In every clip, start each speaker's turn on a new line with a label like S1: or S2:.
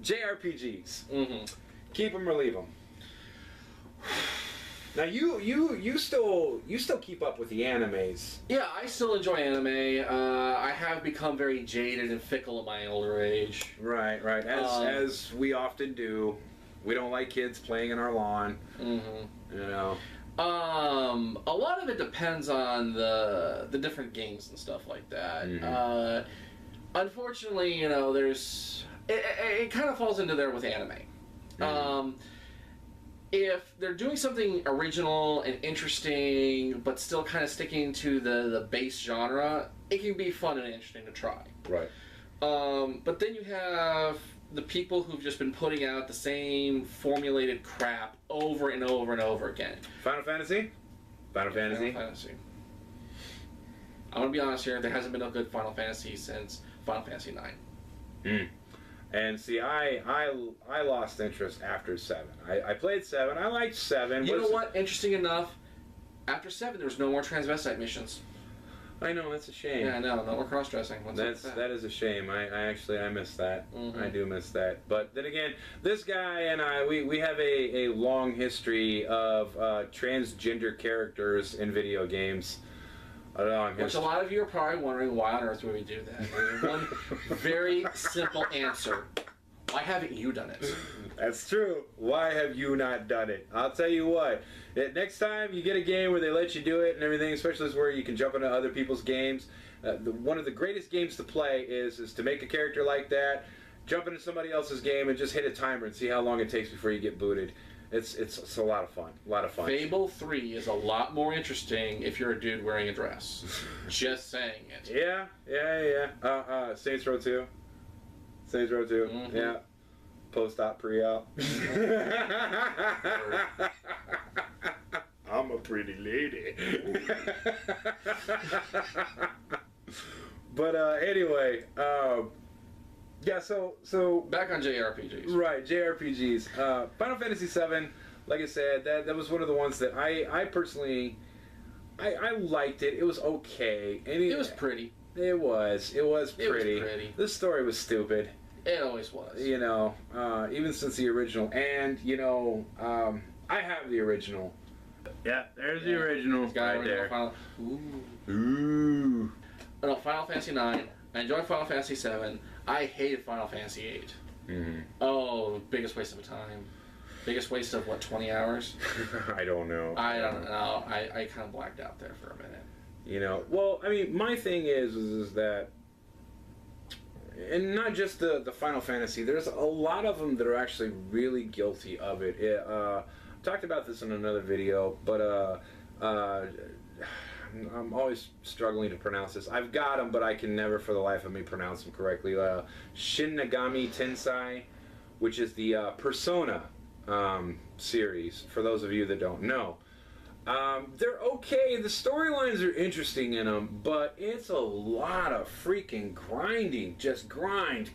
S1: JRPGs. Keep them or leave them. Now you still keep up with the animes.
S2: Yeah, I still enjoy anime. I have become very jaded and fickle at my older age.
S1: Right. As we often do. We don't like kids playing in our lawn. You know.
S2: A lot of it depends on the different games and stuff like that. Unfortunately, you know, it kind of falls into there with anime. If they're doing something original and interesting, but still kind of sticking to the base genre, it can be fun and interesting to try.
S1: Right.
S2: But then you have the people who've just been putting out the same formulated crap over and over and over again.
S1: Final Fantasy? Final Fantasy.
S2: I'm going to be honest here, there hasn't been a good Final Fantasy since Final Fantasy 9.
S1: And see, I lost interest after 7. I played 7. I liked 7.
S2: You know what? Interesting enough, after 7 there was no more transvestite missions.
S1: I know, that's a shame.
S2: Yeah, I know. No more cross-dressing.
S1: That is a shame. I miss that. I do miss that. But then again, this guy and I, we have a long history of transgender characters in video games. I don't know,
S2: Which a lot of you are probably wondering, why on earth would we do that? There's one very simple answer. Why haven't you done it?
S1: That's true. Why have you not done it? I'll tell you what. Next time you get a game where they let you do it and everything, especially where you can jump into other people's games, one of the greatest games to play is to make a character like that, jump into somebody else's game, and just hit a timer and see how long it takes before you get booted. It's a lot of fun. A lot of fun.
S2: Fable 3 is a lot more interesting if you're a dude wearing a dress. Just saying it.
S1: Yeah. Saints Row 2. Saints Row 2. Yeah. Post-op, pre-op. I'm a pretty lady. But anyway, yeah. So
S2: back on JRPGs.
S1: Right, JRPGs. Final Fantasy VII. Like I said, that was one of the ones that I personally I liked it. It was okay. And
S2: it was pretty.
S1: It was pretty.
S2: It was pretty.
S1: The story was stupid.
S2: It always was.
S1: You know, even since the original. And, you know, I have the original. Yeah, there's the original right there. Ooh.
S2: No, Final Fantasy 9. I enjoyed Final Fantasy 7. I hated Final Fantasy 8. Oh, biggest waste of time. Biggest waste of, what, 20 hours?
S1: I don't know.
S2: I don't know. I kind of blacked out there for a minute.
S1: You know, well, I mean, my thing is that, and not just the Final Fantasy, there's a lot of them that are actually really guilty of it. I talked about this in another video, but I'm always struggling to pronounce this. I've got them, but I can never for the life of me pronounce them correctly. Shin Megami Tensei, which is the Persona series, for those of you that don't know. They're okay. The storylines are interesting in them, but it's a lot of freaking grinding. Just grind,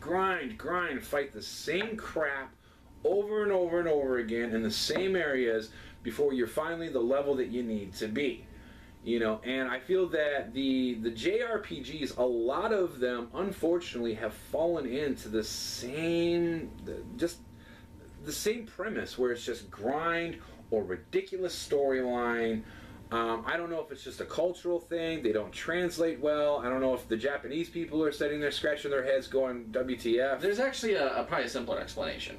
S1: fight the same crap over and over and over again in the same areas before you're finally the level that you need to be. You know, and I feel that the JRPGs, a lot of them, unfortunately, have fallen into the same premise where it's just grind or ridiculous storyline. I don't know if it's just a cultural thing. They don't translate well. I don't know if the Japanese people are sitting there scratching their heads going, WTF.
S2: There's actually probably a simpler explanation.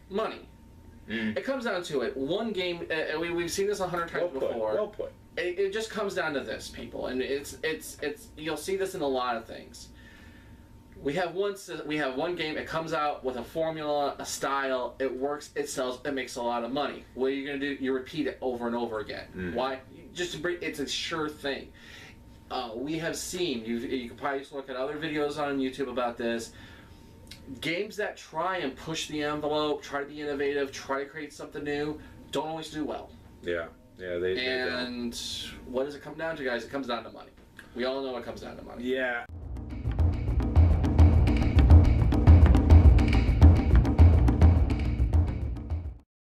S2: Money. It comes down to it. One game, we've seen this 100 times before.
S1: Well put.
S2: It just comes down to this, people, and it's you'll see this in a lot of things. We have one game. It comes out with a formula, a style. It works. It sells. It makes a lot of money. What are you going to do? You repeat it over and over again. Why? Just to bring. It's a sure thing. We have seen. You can probably just look at other videos on YouTube about this. Games that try and push the envelope, try to be innovative, try to create something new, don't always do well.
S1: Yeah, they don't.
S2: And what does it come down to, guys? It comes down to money. We all know it comes down to money.
S1: Yeah.